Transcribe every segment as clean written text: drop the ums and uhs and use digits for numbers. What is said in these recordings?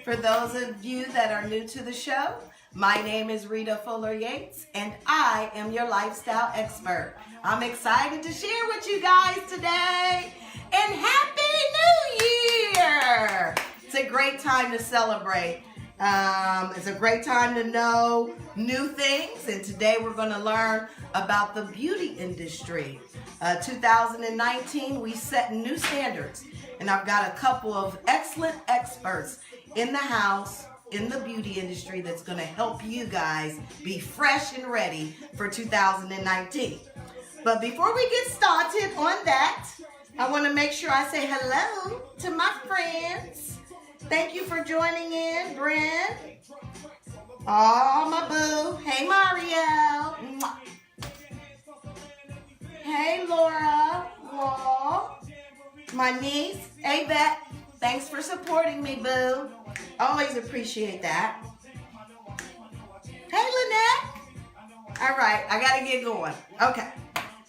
For those of you that are new to the show, my name is Rita Fuller-Yates, and I am your lifestyle expert. I'm excited to share with you guys today, and Happy New Year! It's a great time to celebrate. It's a great time to know new things, and today we're going to learn about the beauty industry. 2019, we set new standards, and I've got a couple of excellent experts in the house, in the beauty industry, that's going to help you guys be fresh and ready for 2019. But before we get started on that, I want to make sure I say hello to my friends. Thank you for joining in, Bryn. Oh, my boo. Hey, Mario. Hey, Laura. Whoa. My niece, Avette. Thanks for supporting me, boo. Always appreciate that. Hey, Lynette. All right, I got to get going. Okay,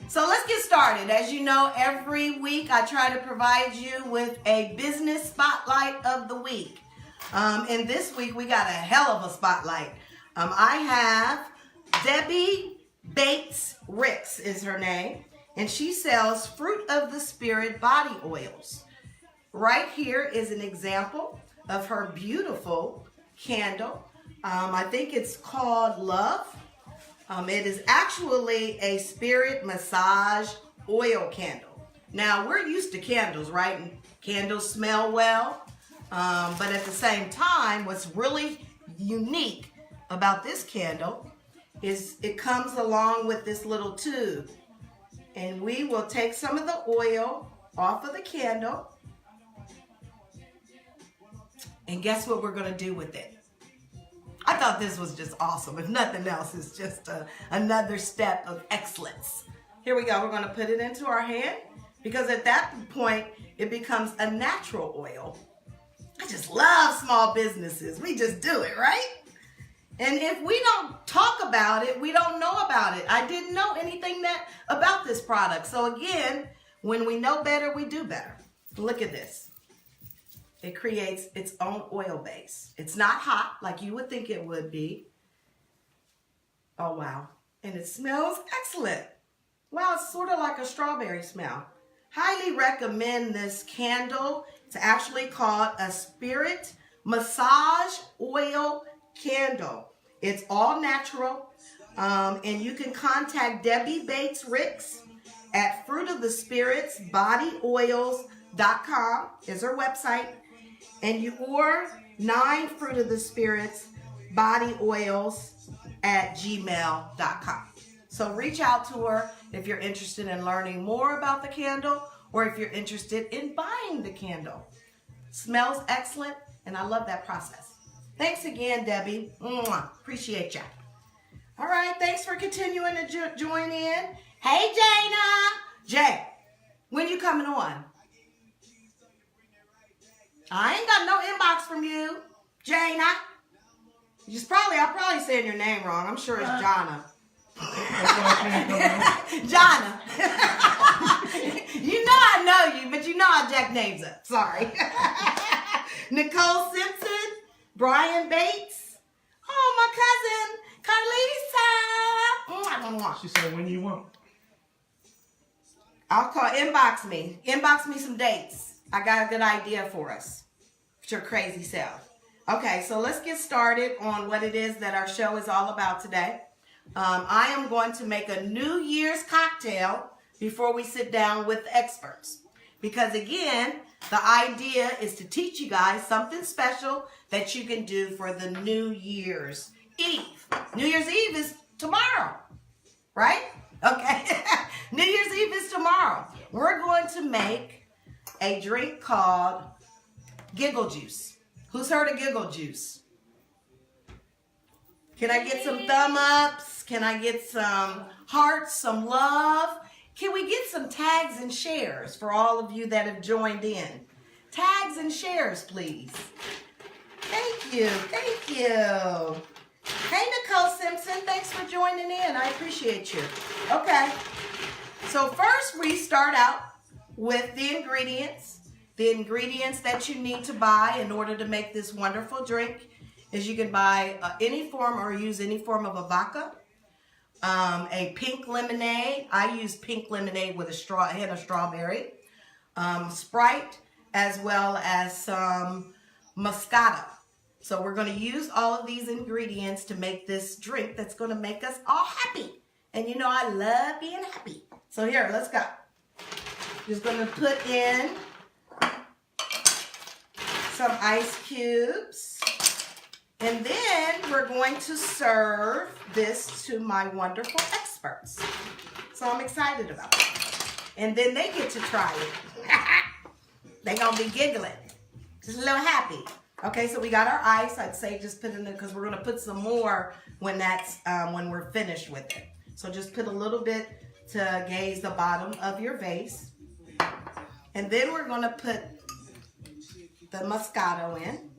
so let's get started. As you know, every week I try to provide you with a business spotlight of the week. And this week we got a hell of a spotlight. I have Debbie Bates Ricks is her name, and she sells Fruit of the Spirit body oils. Right here is an example of her beautiful candle. I think it's called Love. It is actually a spirit massage oil candle. Now, we're used to candles, right? And candles smell well. But at the same time, what's really unique about this candle is it comes along with this little tube. And we will take some of the oil off of the candle. And guess what we're going to do with it? I thought this was just awesome. If nothing else, it's just another step of excellence. Here we go. We're going to put it into our hand because at that point, it becomes a natural oil. I just love small businesses. We just do it, right? And if we don't talk about it, we don't know about it. I didn't know anything about this product. So again, when we know better, we do better. Look at this. It creates its own oil base. It's not hot like you would think it would be. Oh, wow. And it smells excellent. Wow, it's sort of like a strawberry smell. Highly recommend this candle. It's actually called a Spirit Massage Oil Candle. It's all natural. And you can contact Debbie Bates Ricks at fruitofthespiritsbodyoils.com is her website. And you order 9 Fruit of the Spirits body oils at gmail.com. So reach out to her if you're interested in learning more about the candle or if you're interested in buying the candle. Smells excellent, and I love that process. Thanks again, Debbie. Appreciate ya. All right, thanks for continuing to join in. Hey, Jana. Jay, when you coming on? I ain't got no inbox from you, Jana. I'm probably saying your name wrong. I'm sure it's Jana. Jana. You know I know you, but you know I jack names up. Sorry. Nicole Simpson, Brian Bates. Oh, my cousin, Carlita. She said, when you want. I'll call, inbox me. Inbox me some dates. I got a good idea for us. With your crazy self. Okay, so let's get started on what it is that our show is all about today. I am going to make a New Year's cocktail before we sit down with experts. Because again, the idea is to teach you guys something special that you can do for the New Year's Eve. New Year's Eve is tomorrow, right? Okay. New Year's Eve is tomorrow. We're going to make a drink called Giggle Juice. Who's heard of Giggle Juice? Can I get some thumb ups? Can I get some hearts, some love? Can we get some tags and shares for all of you that have joined in? Tags and shares, please. Thank you. Thank you. Hey, Nicole Simpson. Thanks for joining in. I appreciate you. Okay. So first we start out with the ingredients. The ingredients that you need to buy in order to make this wonderful drink is you can buy any form or use any form of a vodka. A pink lemonade. I use pink lemonade with a hint of strawberry. Sprite, as well as some Moscato. So we're going to use all of these ingredients to make this drink that's going to make us all happy. And you know I love being happy. So here, let's go. Just going to put in some ice cubes. And then we're going to serve this to my wonderful experts. So I'm excited about that. And then they get to try it. They're going to be giggling. Just a little happy. Okay, so we got our ice. I'd say just put in there because we're going to put some more when when we're finished with it. So just put a little bit to gauge the bottom of your vase. And then we're going to put the Moscato in.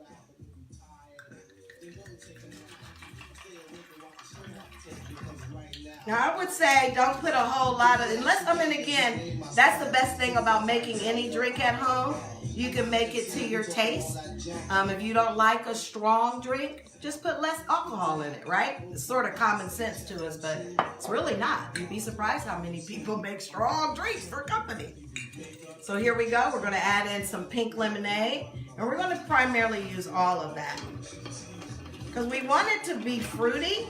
Now, I would say don't put a whole lot of, again, that's the best thing about making any drink at home. You can make it to your taste. If you don't like a strong drink, just put less alcohol in it, right? It's sort of common sense to us, but it's really not. You'd be surprised how many people make strong drinks for company. So here we go. We're going to add in some pink lemonade, and we're going to primarily use all of that because we want it to be fruity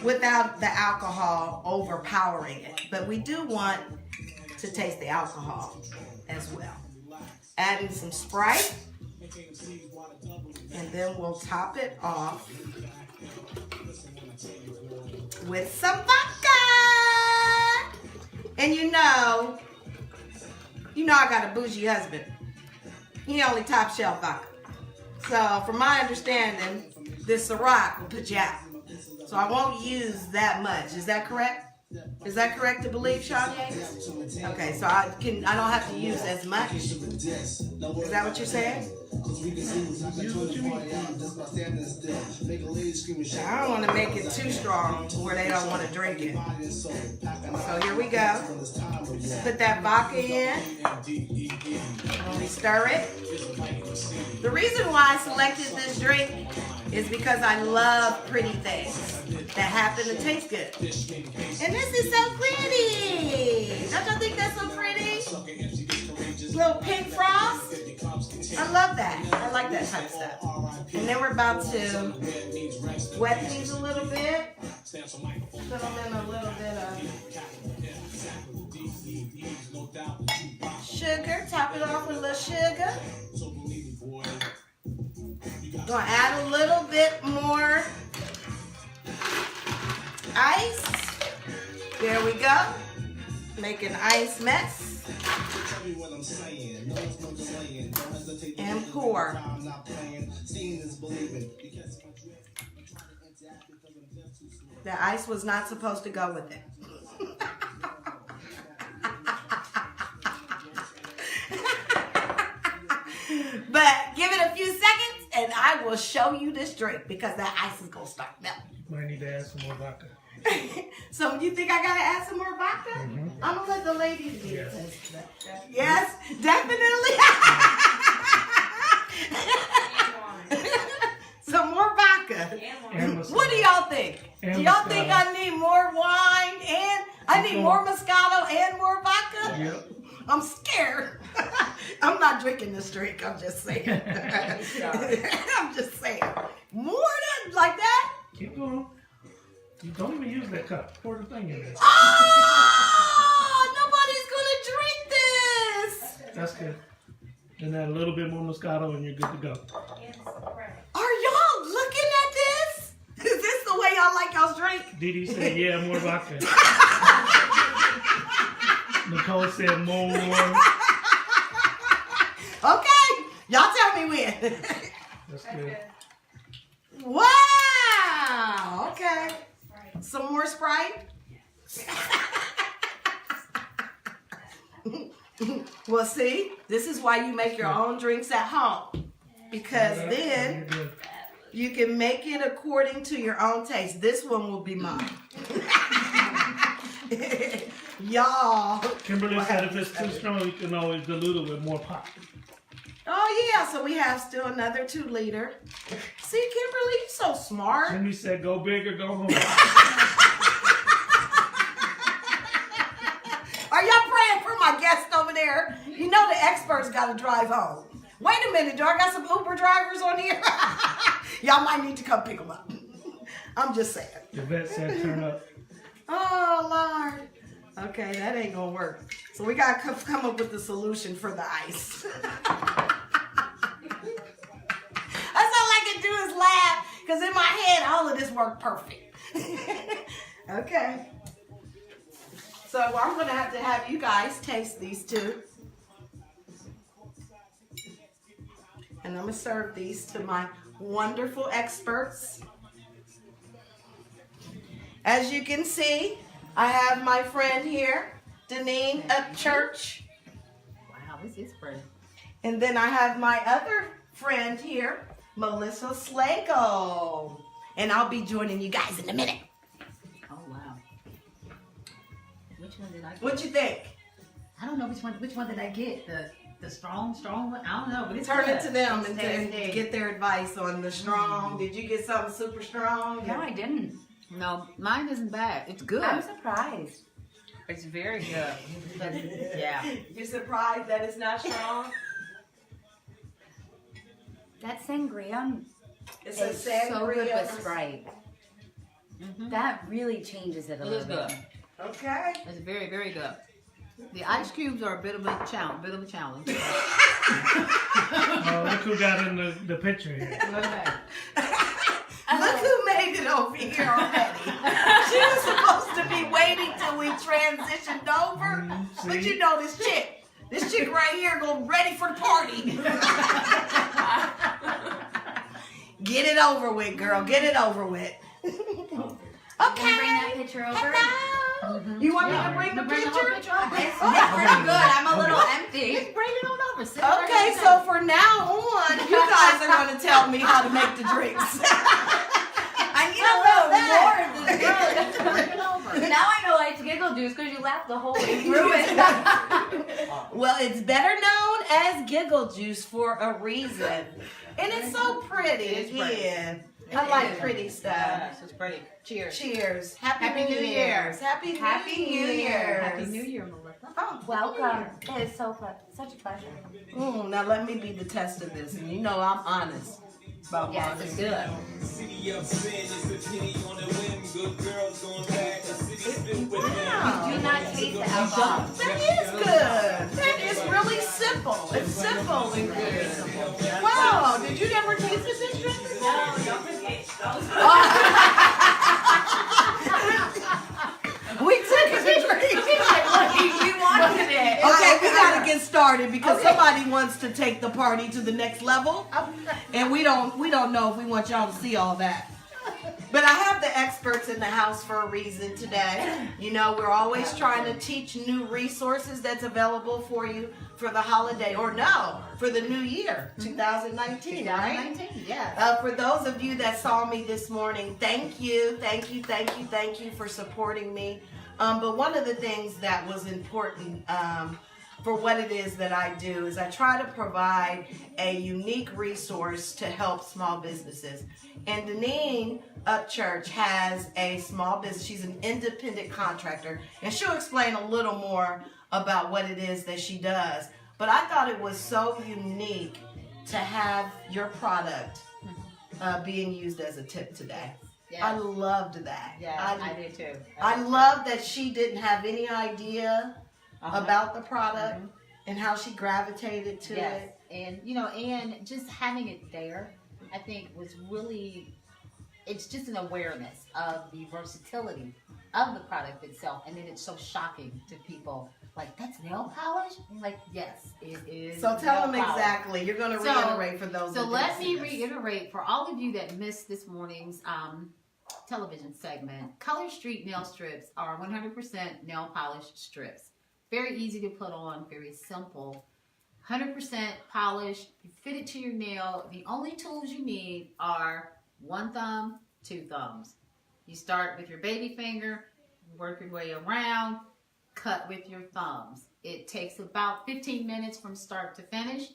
without the alcohol overpowering it. But we do want to taste the alcohol as well. Add in some Sprite. And then we'll top it off with some vodka. And you know I got a bougie husband. He only top shelf vodka. So from my understanding, this Ciroc will put you out. So I won't use that much. Is that correct? Is that correct to believe, Sean Yates? Okay, so I don't have to use as much. Is that what you're saying? I don't want to make it too strong where they don't want to drink it. So here we go. Put that vodka in. And we stir it. The reason why I selected this drink is because I love pretty things that happen to taste good. And this is so pretty. Don't you think that's so pretty? Little pink frost. I love that. I like that type of stuff. And then we're about to wet these a little bit. Put them in a little bit of sugar. Top it off with a little sugar. Gonna add a little bit more ice. There we go. Make an ice mess. And pour. The ice was not supposed to go with it. But give it a few seconds and I will show you this drink because that ice is going to start melting. Might need to add some more vodka. So you think I got to add some more vodka? Mm-hmm. I'm going to let the ladies do it. Yes, definitely. Some more vodka. What do y'all think? Do y'all think I need more wine and I need more Moscato and more vodka? Yep. I'm scared. I'm not drinking this drink. I'm just saying. I'm just saying. More than like that? Keep going. You don't even use that cup. Pour the thing in there. Oh, nobody's gonna drink this. That's good. And add a little bit more Moscato and you're good to go. Are y'all looking at this? Is this the way y'all like y'all's drink? Dee said, yeah, more vodka. Nicole said more. Okay, y'all tell me when. That's good. Wow. Okay. Some more Sprite. Well, see, this is why you make your own drinks at home, because then you can make it according to your own taste. This one will be mine. Y'all. Kimberly said if it's too strong, you can always dilute it with more pop. Oh, yeah, so we have still another 2 liter. See, Kimberly, you're so smart. Jimmy said go big or go home. Are y'all praying for my guest over there? You know the experts got to drive home. Wait a minute, do I got some Uber drivers on here? Y'all might need to come pick them up. I'm just saying. The vet said turn up. Oh, Lord. Okay, that ain't going to work. So we got to come up with the solution for the ice. That's all I can do is laugh, because in my head, all of this worked perfect. Okay. So I'm going to have you guys taste these 2. And I'm going to serve these to my wonderful experts. As you can see, I have my friend here, Deneen at church. Wow, this is pretty. And then I have my other friend here, Melissa Slago. And I'll be joining you guys in a minute. Oh wow. Which one did I get? What you think? I don't know which one did I get? The strong one? I don't know, but it's Turn good. it to them and Tasty. get their advice on the strong. Did you get something super strong? No, I didn't. No, mine isn't bad. It's good. I'm surprised. It's very good. But, yeah. You're surprised that it's not strong? That sangria It's is so good sangria. with Sprite. Mm-hmm. That really changes it a It little is bit. good. Okay. It's very, very good. The ice cubes are a bit of a challenge. Oh, look who got in the picture here. Okay. Look who made it over here already. She was supposed to be waiting till we transitioned over. But See? you know this chick right here go ready for the party. Get it over with, girl. Get it over with. Can you Okay. bring that picture over? Hello. You want me to bring the Bring the picture? whole picture over. It's pretty good. I'm a little empty. Just bring it on over. Sit right Okay, here. so for now on, you guys are going to tell me how to make the drinks. I need a little more of this girl. Bring it over. Now I know it's giggle juice because you laughed the whole way through it. Well, it's better known as giggle juice for a reason. And it's so pretty. It is pretty. Yeah. It I like is. pretty stuff. Yes, it's pretty. Cheers. Cheers. Happy Happy New New Year's. Year. Happy Happy New Year. Happy New Year, Melissa. Oh, Welcome. It is such a pleasure. Now let me be the test of this. And you know I'm honest about Yes, my it's good. City of sin, it's a penny on the whim. Good girls going bad. The city spit with Wow. Do not taste the alcohol. That is good. That is really simple. It's simple and good. Wow, did you never taste this drink before? We took it to drink. You wanted it. Okay, we gotta get started because somebody wants to take the party to the next level, and we don't know if we want y'all to see all that. But I have the experts in the house for a reason today. You know, we're always trying to teach new resources that's available for you for the holiday, or no, for the new year, 2019, right? 2019, yeah. For those of you that saw me this morning, thank you for supporting me. But one of the things that was important for what it is that I do is I try to provide a unique resource to help small businesses. And Deneen Upchurch has a small business. She's an independent contractor, and she'll explain a little more about what it is that she does. But I thought it was so unique to have your product being used as a tip today. I loved that. Yeah, I did too. I love that she didn't have any idea about the product Mm-hmm. and how she gravitated to it. And and just having it there, I think was really, it's just an awareness of the versatility of the product itself, and then it's so shocking to people. Like, that's nail polish? And like, yes, it is. So tell them nail polish. exactly. You're going to reiterate for those. So that let didn't me see this. reiterate for all of you that missed this morning's television segment. Color Street nail strips are 100% nail polish strips. Very easy to put on, very simple. 100% polished. You fit it to your nail. The only tools you need are 1 thumb, 2 thumbs. You start with your baby finger, work your way around, cut with your thumbs. It takes about 15 minutes from start to finish.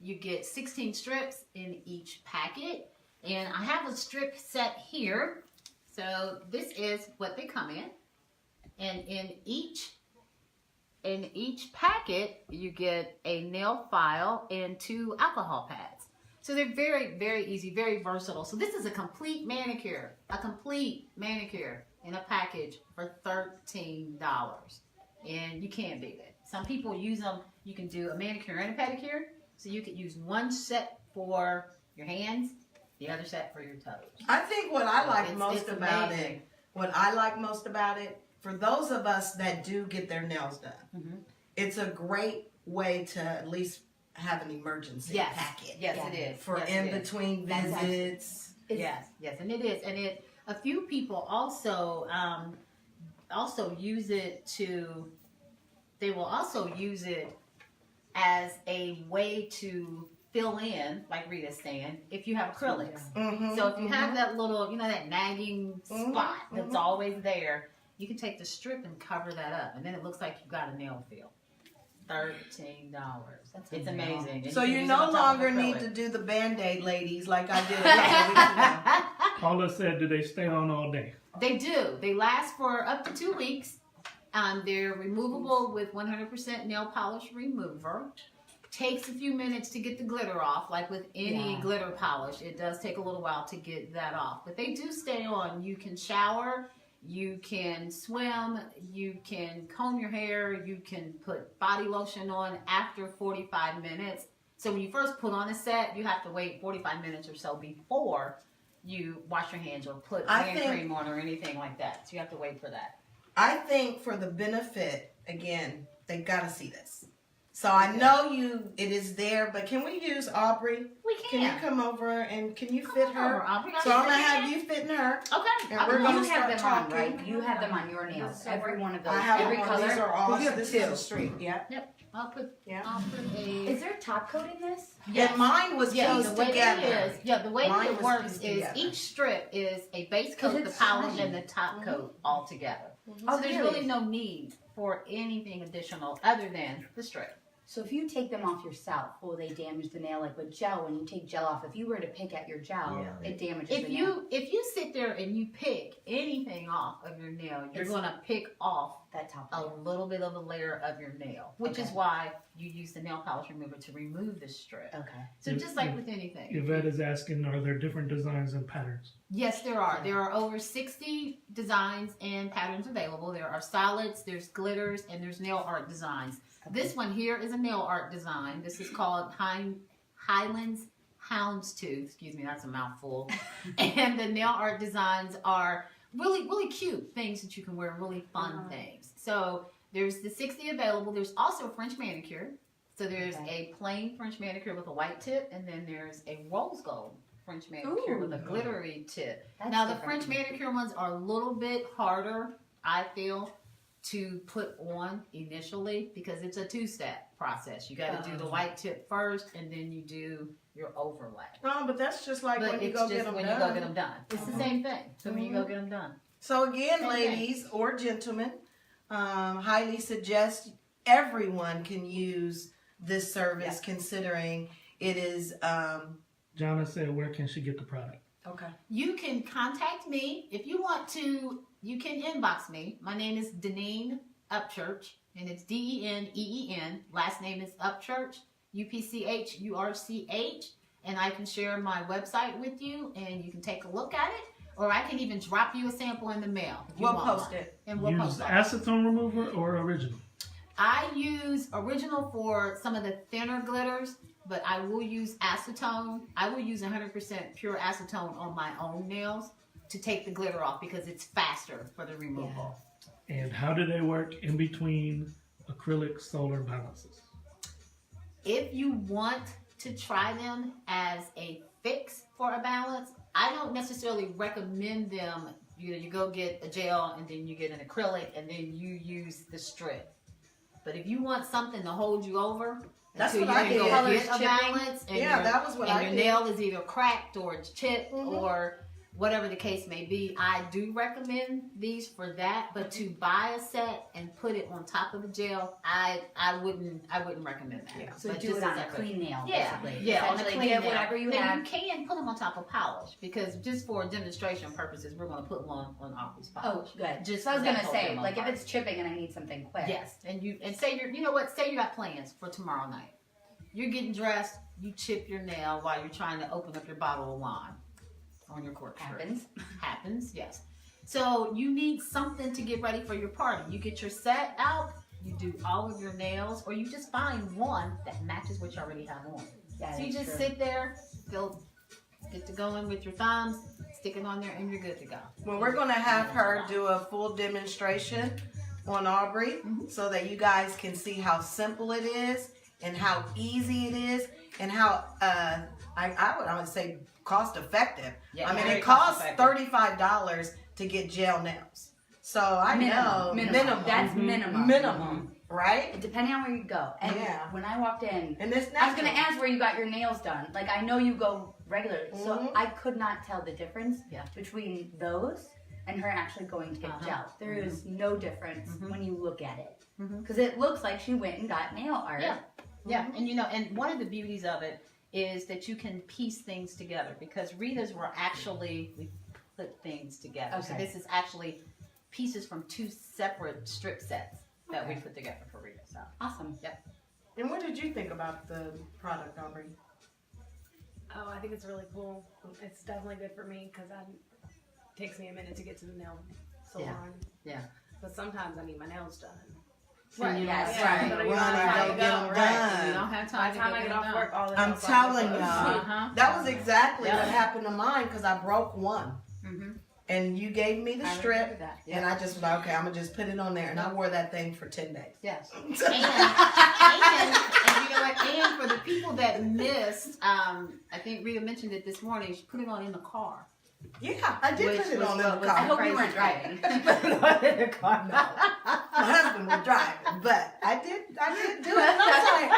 You get 16 strips in each packet. And I have a strip set here. So this is what they come in. And in each packet, you get a nail file and 2 alcohol pads. So they're very, very easy, very versatile. So this is a complete manicure in a package for $13. And you can't beat it. Some people use them, you can do a manicure and a pedicure. So you could use one set for your hands, the other set for your toes. I think what I like It's most about amazing. it, for those of us that do get their nails done, Mm-hmm. it's a great way to at least have an emergency packet. Yes, it is. For Yes, in it is. between That's visits. Yes, and it is. And a few people also use it to, they will also use it as a way to fill in, like Rita's saying, if you have acrylics. Mm-hmm, So if you have that little, that nagging spot that's always there, you can take the strip and cover that up, and then it looks like you got a nail fill. $13. It's amazing. And So can you use it no on top of longer need acrylic. to do the Band-Aid, ladies, like I did a couple weeks ago. Paula said, do they stay on all day? They do. They last for up to 2 weeks. They're removable with 100% nail polish remover. Takes a few minutes to get the glitter off, like with any glitter polish. It does take a little while to get that off. But they do stay on. You can shower, you can swim, you can comb your hair, you can put body lotion on after 45 minutes. So when you first put on a set, you have to wait 45 minutes or so before you wash your hands or put hand cream on or anything like that. So you have to wait for that. I think for the benefit, again, they got to see this. So I know it is there, but can we use Aubrey? We can. Can you come over and can you fit her? over, Aubrey. So I'm going to have you fitting her. Okay. And we're going to You have start them talking. on, right? You have them on your nails. Every one of those. I have every them on. color. These are all, You have this two. is a street, yeah. Yep. I'll put a... Is there a top coat in this? And mine was Yes, pieced the way together. it is, the way Mine it was works pieced is together. each strip is a base coat, the it's polish, shiny. and the top coat all together. Oh, So there's really no need for anything additional other than the strip. So if you take them off yourself, will they damage the nail? Like with gel, when you take gel off, if you were to pick at your gel, it damages If the nail. you sit there and you pick anything off of your nail, you're going to pick off That top a layer. little bit of a layer of your nail, which is Okay. why you use the nail polish remover to remove the strip. Okay. So just like with anything. Yvette is asking, are there different designs and patterns? Yes, there are. There are over 60 designs and patterns available. There are solids, there's glitters, and there's nail art designs. This one here is a nail art design. This is called Highlands Houndstooth. Excuse me, that's a mouthful. And the nail art designs are really, really cute things that you can wear, really fun things. So there's the 60 available. There's also French manicure. So there's a plain French manicure with a white tip, and then there's a rose gold French manicure with a glittery tip. That's Now the different. French manicure ones are a little bit harder, I feel, to put on initially because it's a 2-step process. You got to do the white tip first, and then you do your overlay. No, but that's just like But when you it's go just get them when done. you go get them done. It's the same thing. So when you go get them done. So again, Same ladies or gentlemen, highly suggest everyone can use this service considering it is Jonna said, where can she get the product? okay. You can contact me if you want to. You can inbox me. My name is Deneen Upchurch, and it's Deneen. Last name is Upchurch, UPCHURCH, and I can share my website with you, and you can take a look at it. or I can even drop you a sample in the mail. if you We'll want post one. it. And we'll Use post it. acetone remover or original? I use original for some of the thinner glitters, but I will use acetone. I will use 100% pure acetone on my own nails to take the glitter off because it's faster for the removal. And how do they work in between acrylic solar balances? If you want to try them as a fix for a balance, I don't necessarily recommend them. You go get a gel and then you get an acrylic and then you use the strip. But if you want something to hold you over That's until what you I can go did. get a balance, and Yeah, that was what I your did. nail is either cracked or it's chipped Mhm. or whatever the case may be, I do recommend these for that. But to buy a set and put it on top of the gel, I wouldn't recommend that. Yeah. So But do just it on as a clean nail, Yeah, basically. yeah, on a Essentially, clean get nail. whatever you Then have. you can put them on top of polish because just for demonstration purposes, we're going to put them on Aubrey's Oh, polish. good. Just So I was for that gonna say, whole like, if part. it's chipping and I need something quick. Yes, and say you know what? Say you got plans for tomorrow night. You're getting dressed. You chip your nail while you're trying to open up your bottle of wine on your corkscrew. Happens, yes. So you need something to get ready for your party. You get your set out. You do all of your nails, or you just find one that matches what you already have on. Yeah, So you that's just true. sit there, get to going with your thumbs, stick it on there, and you're good to go. Well, we're going to have her do a full demonstration on Aubrey so that you guys can see how simple it is and how easy it is and how, I would say cost effective. Yeah, I mean, very it costs cost-effective. $35 to get gel nails. So I know minimum. That's minimum. Minimum, right? Depending on where you go. And Yeah. when I walked in, And this I was gonna ask where you got your nails done. Like, I know you go regularly, so Mhm. I could not tell the difference Yeah. between those and her actually going to get gel. There is no difference when you look at it, because it looks like she went and got nail art. Yeah. Yeah, and and one of the beauties of it is that you can piece things together because Rita's were actually, we put things together. So Okay. this is actually pieces from two separate strip sets that we put together for Rita. So Awesome. Yep. And what did you think about the product, Aubrey? Oh, I think it's really cool. It's definitely good for me because it takes me a minute to get to the nail salon. Yeah. But sometimes I need my nails done. Right, yes, Yeah, right. but We you don't wanna have time go to get go, 'em right. done. You don't have By time the to time go I get get it off done. work, all the I'm nails are telling closed. y'all. Uh-huh. That was exactly Yeah. what happened to mine because I broke one. Mhm. And you gave me the I strip, remember that. and I just was like, okay, I'm gonna just put it on there, and I wore that thing for 10 days. Yes. And you know what? And for the people that missed, I think Rita mentioned it this morning. She put it on in the car. Yeah, I did Which put it was on in what the was I car. hope crazy you weren't thing. driving. Put it on in the car. No, my husband was driving, but I did do it. And I was like,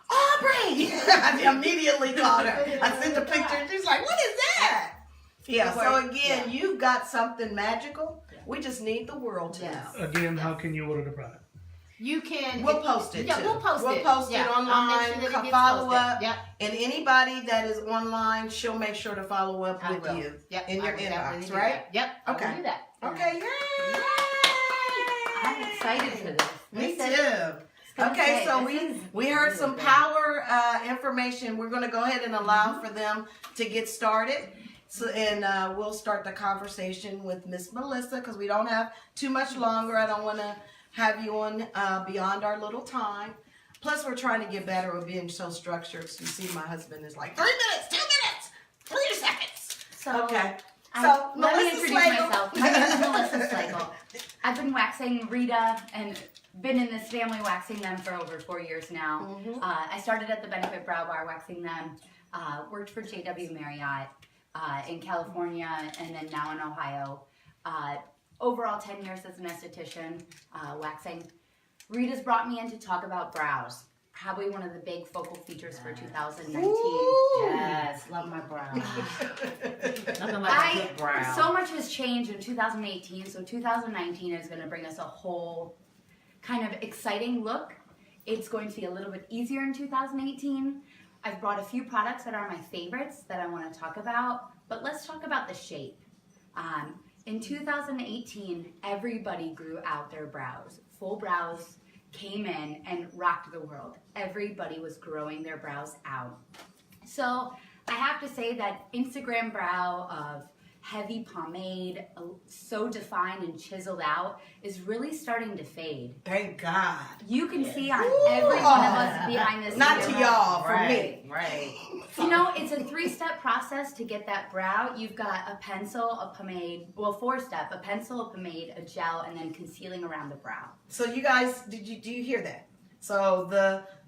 Aubrey! I immediately called her. I sent a picture, and she's like, what is that? Yeah. So again, you've got something magical. We just need the world to Yes. know. Again, how can you order the product? You can. We'll post it, Yeah, too. we'll post We'll it. post it Yeah, I'll make online, sure that it gets follow posted. up. Yep. And anybody that is online, she'll make sure to follow up I with will. you Yep, in I your will definitely inbox, do right? that. Yep. I Okay. will do that. Okay, yay! I'm excited for this. Me This is- too. gonna Okay, say, so this is we heard really some great. power information. We're going to go ahead and allow for them to get started. So, and we'll start the conversation with Miss Melissa because we don't have too much longer. I don't want to have you on beyond our little time. Plus, we're trying to get better with being so structured. So you see, my husband is like 3 minutes, 2 minutes, 3 seconds. So, Okay. I- So, let me Melissa introduce Slagle. myself. My name is Melissa Slagle. I've been waxing Rita and been in this family waxing them for over 4 years now. Mhm. I started at the Benefit Brow Bar waxing them, worked for JW Marriott in California, and then now in Ohio. Overall 10 years as an esthetician, waxing. Rita's brought me in to talk about brows. Probably one of the big focal features for 2019. Ooh. Yes, love my brows. Nothing like a good brow. So much has changed in 2018, so 2019 is going to bring us a whole kind of exciting look. It's going to be a little bit easier in 2018. I've brought a few products that are my favorites that I want to talk about, but let's talk about the shape. In 2018, everybody grew out their brows. Full brows came in and rocked the world. Everybody was growing their brows out. So I have to say that Instagram brow of heavy pomade, so defined and chiseled out, is really starting to fade. Thank God. You can see on every one of us behind this Not to camera. y'all, for Right, me. right. You know, it's a 3-step process to get that brow. You've got a pencil, a pomade, well, 4-step, a pencil, a pomade, a gel, and then concealing around the brow. So you guys, do you hear that? So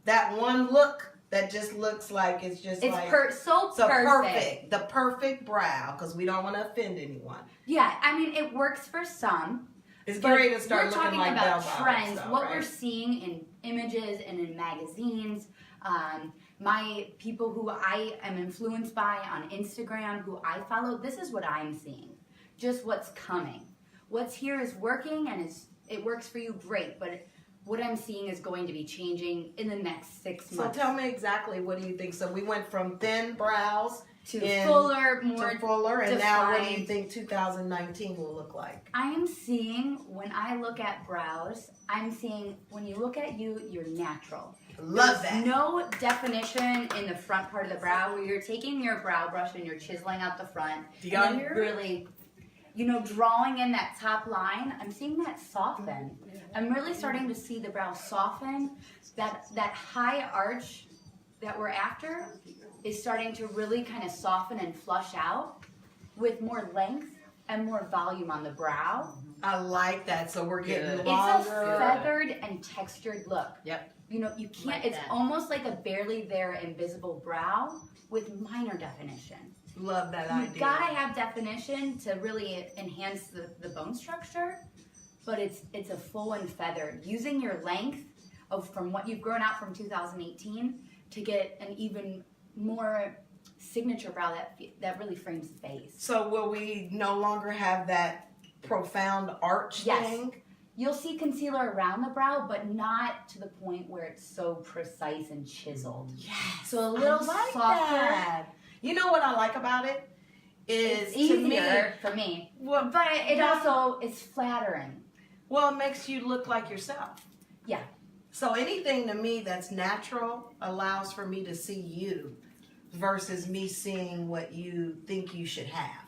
that one look that just looks like it's just It's like so so perfect. the perfect brow, because we don't want to offend anyone. Yeah, I mean, it works for some. It's But great to start we're looking talking like about bell trends, bottoms, though, what right? we're seeing in images and in magazines. My people who I am influenced by on Instagram, who I follow, this is what I'm seeing. Just what's coming. What's here is working, and it works for you, great. But what I'm seeing is going to be changing in the next 6 So months. tell me exactly, what do you think? So we went from thin brows to in- fuller, more to fuller, and now what do you defined. think 2019 will look like? I am seeing, when I look at brows, I'm seeing, when you look at you, you're natural. Love There's that. no definition in the front part of the brow where you're taking your brow brush and you're chiseling out the front. Do y'all and then hear it? really, drawing in that top line. I'm seeing that soften. I'm really starting to see the brow soften. That high arch that we're after is starting to really kind of soften and flush out with more length and more volume on the brow. I like that. So we're getting Good. longer. It's a feathered and textured look. Yep. You can't, Like it's that. almost like a barely there invisible brow with minor definition. Love that You idea. gotta have definition to really enhance the bone structure, but it's a full and feathered. Using your length from what you've grown out from 2018 to get an even more signature brow that really frames the face. So will we no longer have that profound arch Yes. thing? You'll see concealer around the brow, but not to the point where it's so precise and chiseled. Yes. So a little I like softer. that. You know what I like about it? Is It's to me, easier for me, well, but it also is flattering. well, it makes you look like yourself. Yeah. So anything to me that's natural allows for me to see you versus me seeing what you think you should have.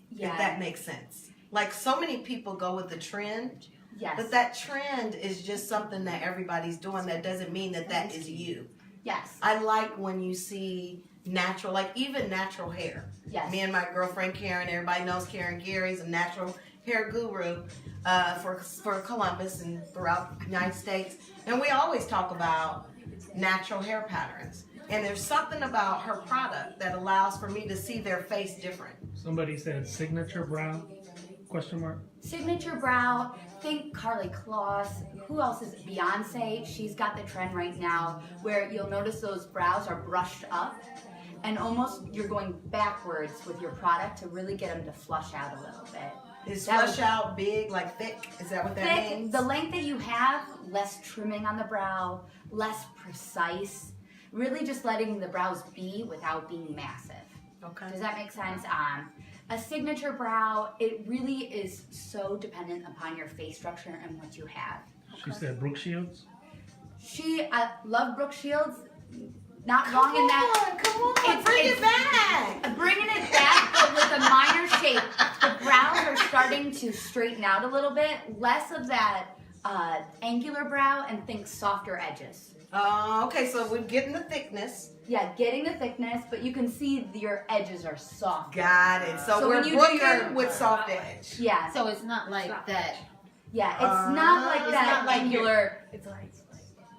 Yeah. If that makes sense. Like, so many people go with the trend, Yes. but that trend is just something that everybody's doing. That doesn't mean that that is you. Yes. I like when you see natural, like even natural hair. Yes. Me and my girlfriend Karen, everybody knows Karen Gary's a natural hair guru for Columbus and throughout the United States. And we always talk about natural hair patterns. And there's something about her product that allows for me to see their face different. Somebody said signature brow? Question mark. Signature brow. Think Carly Kloss. Who else is it? Beyonce. She's got the trend right now where you'll notice those brows are brushed up, and almost you're going backwards with your product to really get them to flush out a little bit. Is That flush was- out big, like thick? Is that what that Thick, means? the length that you have, less trimming on the brow, less precise. Really just letting the brows be without being massive. Okay. Does that make sense? A signature brow, it really is so dependent upon your face structure and what you have. She said Brooke Shields. I love Brooke Shields. Not wrong in that. Come on, It's- bring it's- it back. Bringing it back, but with a minor shape. The brows are starting to straighten out a little bit. Less of that angular brow, and think softer edges. Okay, so we're getting the thickness. Yeah, getting the thickness, but you can see your edges are soft. Got it. So, So we're when you do booking your- with soft edge. Yeah, So it's not like that. yeah, it's not like it's that not like angular. It's like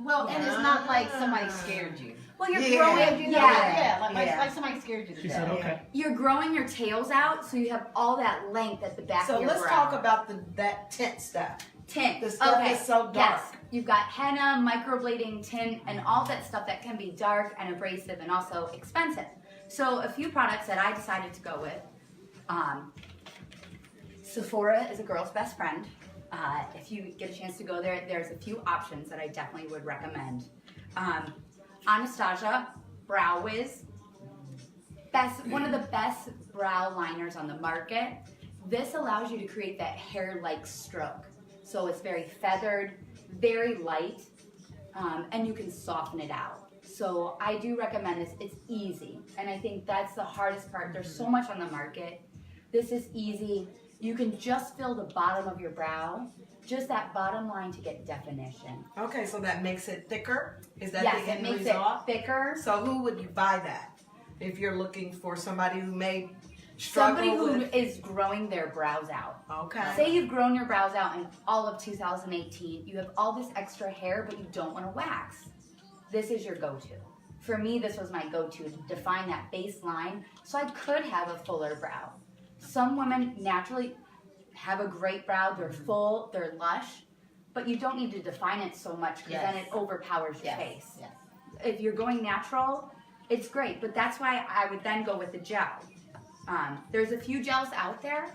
Well, and it's not like somebody scared you. Well, you're Yeah. growing. You know, Yeah, like somebody scared you to She death. said okay. you're growing your tails out, so you have all that length at the back So of your let's brow. talk about that tint stuff. tint. The stuff okay. that's so dark. Yes, you've got henna, microblading, tint, and all that stuff that can be dark and abrasive and also expensive. So a few products that I decided to go with. Sephora is a girl's best friend. If you get a chance to go there, there's a few options that I definitely would recommend. Anastasia Brow Wiz, one of the best brow liners on the market. This allows you to create that hair-like stroke. So it's very feathered, very light, and you can soften it out. So I do recommend this. It's easy, and I think that's the hardest part. There's so much on the market, This is easy. You can just fill the bottom of your brow, just that bottom line to get definition. Okay, so that makes it thicker? Is that Yes, the it end makes result? it thicker. So who would you buy that? If you're looking for somebody who may struggle Somebody who with... is growing their brows out. Okay. Say you've grown your brows out in all of 2018. You have all this extra hair, but you don't want to wax. This is your go-to. For me, this was my go-to to define that baseline so I could have a fuller brow. Some women naturally have a great brow. They're full, they're lush, but you don't need to define it so much because then it overpowers your face. Yes. If you're going natural, it's great, but that's why I would then go with the gel. There's a few gels out there.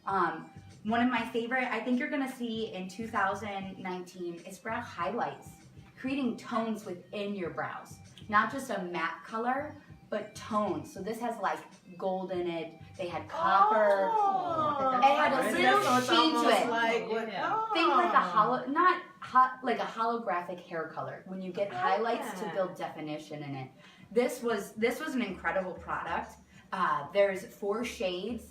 One of my favorite, I think you're gonna see in 2019, is brow highlights, creating tones within your brows. Not just a matte color, but tones. So this has like gold in it. They had copper. It had a little sheen to it. Like, Think like a like a holographic hair color when you get highlights to build definition in it. This was an incredible product. There's 4 shades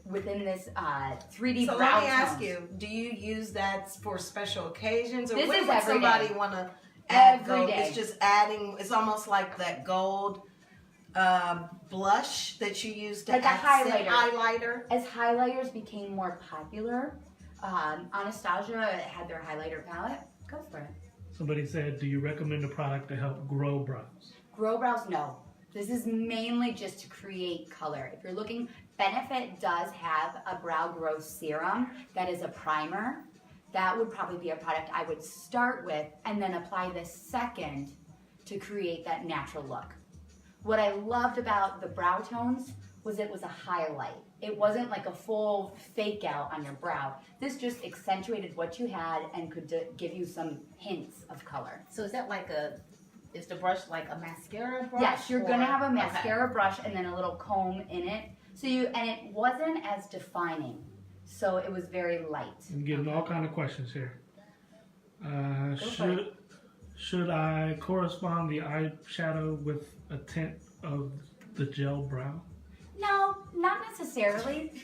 within this 3D So brow let me ask tones. you, do you use that for special occasions? Or This when is would every somebody day. want to add Every gold? day. It's just adding, it's almost like that gold blush that you use to Like a accent highlighter. As highlighters became more popular, Anastasia had their highlighter palette. Go for it. Somebody said, do you recommend a product to help grow brows? Grow brows, no. This is mainly just to create color. If you're looking, Benefit does have a brow growth serum that is a primer. That would probably be a product I would start with and then apply the second to create that natural look. What I loved about the brow tones was it was a highlight. It wasn't like a full fake out on your brow. This just accentuated what you had and could give you some hints of color. So is that like is the brush like a mascara brush? Yes, you're gonna have a Okay. mascara brush and then a little comb in it. So and it wasn't as defining. So it was very light. I'm getting all kind of questions here. for Should I correspond the eyeshadow with a tint of the gel brow? No, not necessarily.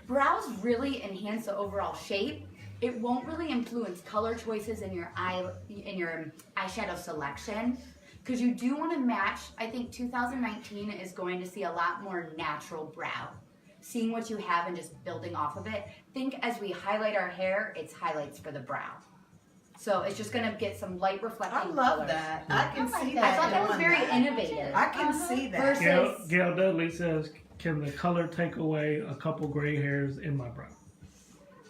Brows really enhance the overall shape. It won't really influence color choices in your eyeshadow selection because you do want to match. I think 2019 is going to see a lot more natural brow. Seeing what you have and just building off of it. Think as we highlight our hair, it's highlights for the brow. So it's just gonna get some light reflecting I love colors. that. I can I like see that. that. I thought that was doing very that. innovative. I can see that. Versus- Gail Dudley says, can the color take away a couple gray hairs in my brow?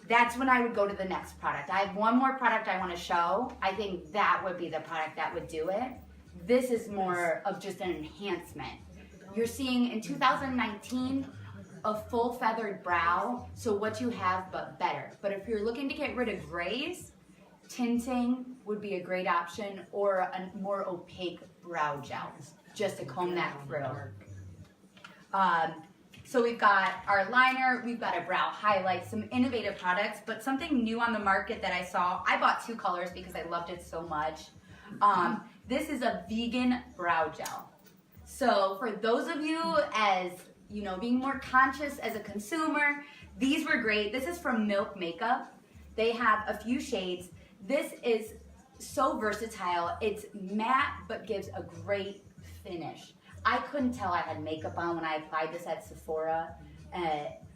That's when I would go to the next product. I have one more product I want to show. I think that would be the product that would do it. This is more of just an enhancement. You're seeing in 2019 a full feathered brow, so what you have but better. But if you're looking to get rid of grays, tinting would be a great option, or a more opaque brow gel just to comb that through. So we've got our liner, we've got a brow highlight, some innovative products, but something new on the market that I saw. I bought 2 colors because I loved it so much. This is a vegan brow gel. So for those of you as, you know, being more conscious as a consumer, these were great. This is from Milk Makeup. They have a few shades. This is so versatile. It's matte but gives a great finish. I couldn't tell I had makeup on when I applied this at Sephora.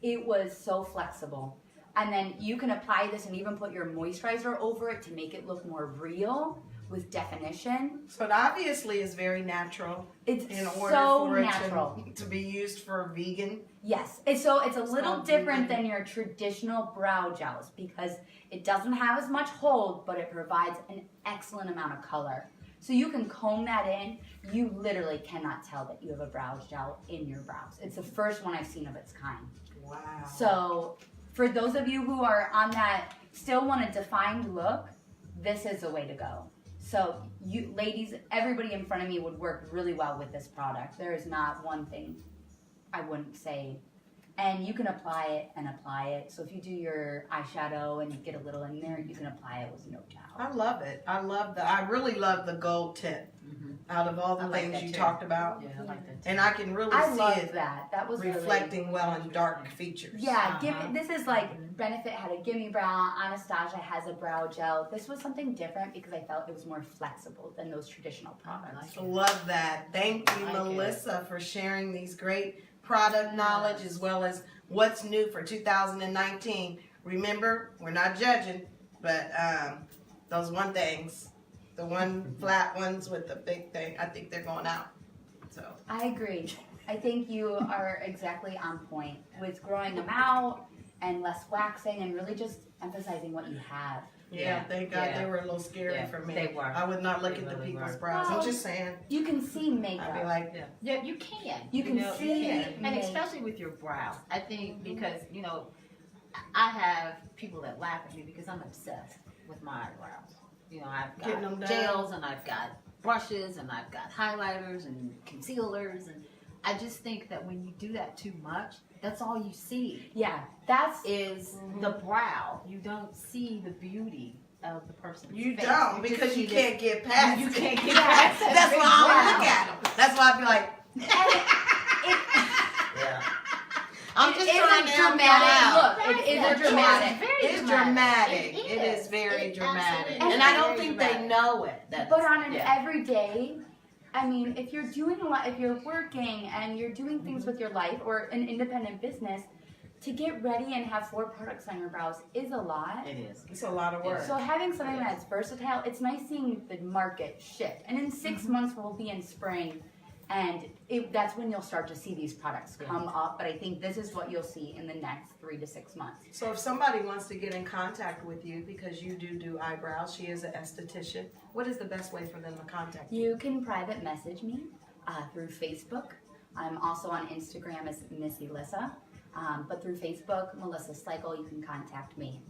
It was so flexible. And then you can apply this and even put your moisturizer over it to make it look more real with definition. So it obviously is very natural. It's in order so for it natural. to be used for vegan. Yes, and so it's a little called different vegan. than your traditional brow gels because it doesn't have as much hold, but it provides an excellent amount of color. So you can comb that in. You literally cannot tell that you have a brow gel in your brows. It's the first one I've seen of its kind. Wow. So for those of you who are on that, still want a defined look, this is the way to go. So you ladies, everybody in front of me would work really well with this product. There is not one thing I wouldn't say. and you can apply it and apply it. So if you do your eyeshadow and you get a little in there, you can apply it with no doubt. I love it. I really love the gold tint out of all the I like things that you too. talked about. Yeah, I like that. And I can really I see love it that. That was reflecting really, well in dark features. yeah. This is like Benefit had a gimme brow. Anastasia has a brow gel. This was something different because I felt it was more flexible than those traditional products. Love that. Thank you, I like it. Melissa, for sharing these great product knowledge as well as what's new for 2019. Remember, we're not judging, but those one things, the one flat ones with the big thing, I think they're going out. So I agree. I think you are exactly on point with growing them out and less waxing and really just emphasizing what you have. yeah, thank God yeah. they were a little scary Yeah, for me. they were. I would not look They at the really people's were. brows. Well, I'm just saying. You can see makeup. I'd be like, Yeah, you can. You can know, see you it. and especially with your brows. I think because I have people that laugh at me because I'm obsessed with my eyebrows. I've Getting them got done. gels and I've got brushes and I've got highlighters and concealers, and I just think that when you do that too much, that's all you see Yeah, that's is the brow. You don't see the beauty of the person's you face. don't just because you see can't get past You it. can't get past that That's big why I brow. don't look at them. That's why I be like, I'm just It is trying a to help y'all dramatic out. look. It is Yeah, a dramatic. Very It's dramatic. It It is is. very It dramatic. absolutely And is I don't very think they dramatic. know it. That's, But on an Yeah. everyday, I mean, if you're doing a lot, if you're working and you're doing things with your life or an independent business, to get ready and have 4 products on your brows is a lot. It is. it's a lot of work. So having something that's versatile, it's nice seeing the market shift. And in 6 months, we'll be in spring, and that's when you'll start to see these products come up. But I think this is what you'll see in the next 3 to 6 months. So if somebody wants to get in contact with you because you do eyebrows, she is an esthetician, what is the best way for them to contact you? You can private message me through Facebook. I'm also on Instagram as Miss Elissa. But through Facebook, Melissa Cycle, you can contact me.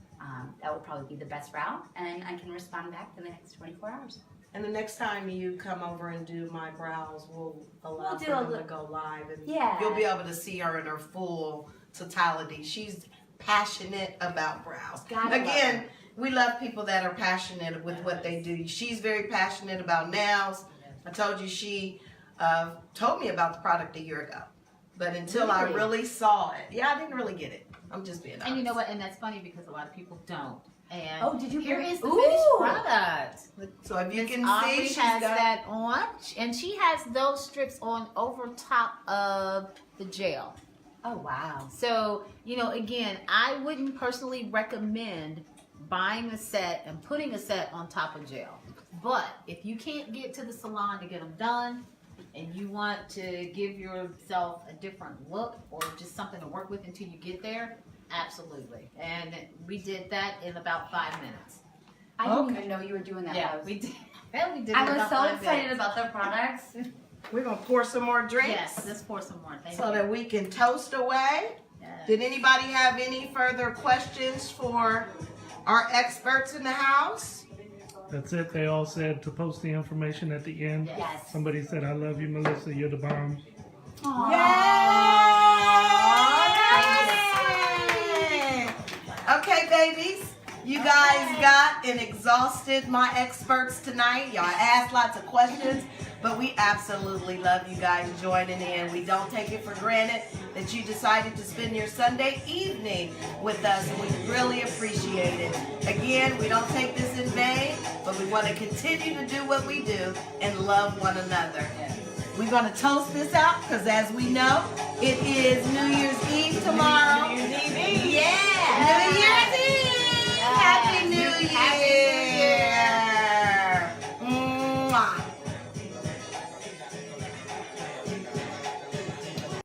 That will probably be the best route, and I can respond back in the next 24 hours. And the next time you come over and do my brows, we'll allow We'll do for a them to li- go live, and Yeah. you'll be able to see her in her full totality. She's passionate about brows. Gotta love Again, her. we love people that are passionate with what they do. She's very passionate about nails. I told you she told me about the product a year ago. But until I Really? really saw it, I didn't really get it. I'm just being honest. And you know what? And that's funny because a lot of people don't. And Oh, did you here bring- is the Ooh. finished product. So if you Miss can Aubrey see, she's has got that on, and she has those strips on over top of the gel. Oh, wow. So, again, I wouldn't personally recommend buying a set and putting a set on top of gel. But if you can't get to the salon to get them done, and you want to give yourself a different look or just something to work with until you get there, absolutely. And we did that in about 5 minutes. I didn't Okay. even know you were doing that. Yeah, Rose. we did. We did it I in was about so 5 excited minutes. about the products. we're gonna pour some more drinks. Yes, let's pour some more. Thank So you. that we can toast away. Yes. Did anybody have any further questions for our experts in the house? That's it. They all said to post the information at the end. Yes. Somebody said, "I love you, Melissa. You're the bomb." Yay! Okay, babies. You guys got and exhausted my experts tonight. Y'all asked lots of questions, but we absolutely love you guys joining in. We don't take it for granted that you decided to spend your Sunday evening with us, and we really appreciate it. Again, we don't take this in vain, but we want to continue to do what we do and love one another. We're going to toast this out because, as we know, it is New Year's Eve tomorrow. New Year's Eve. Yeah. New Year's Eve. Happy New Year. Happy New Year. Mwah.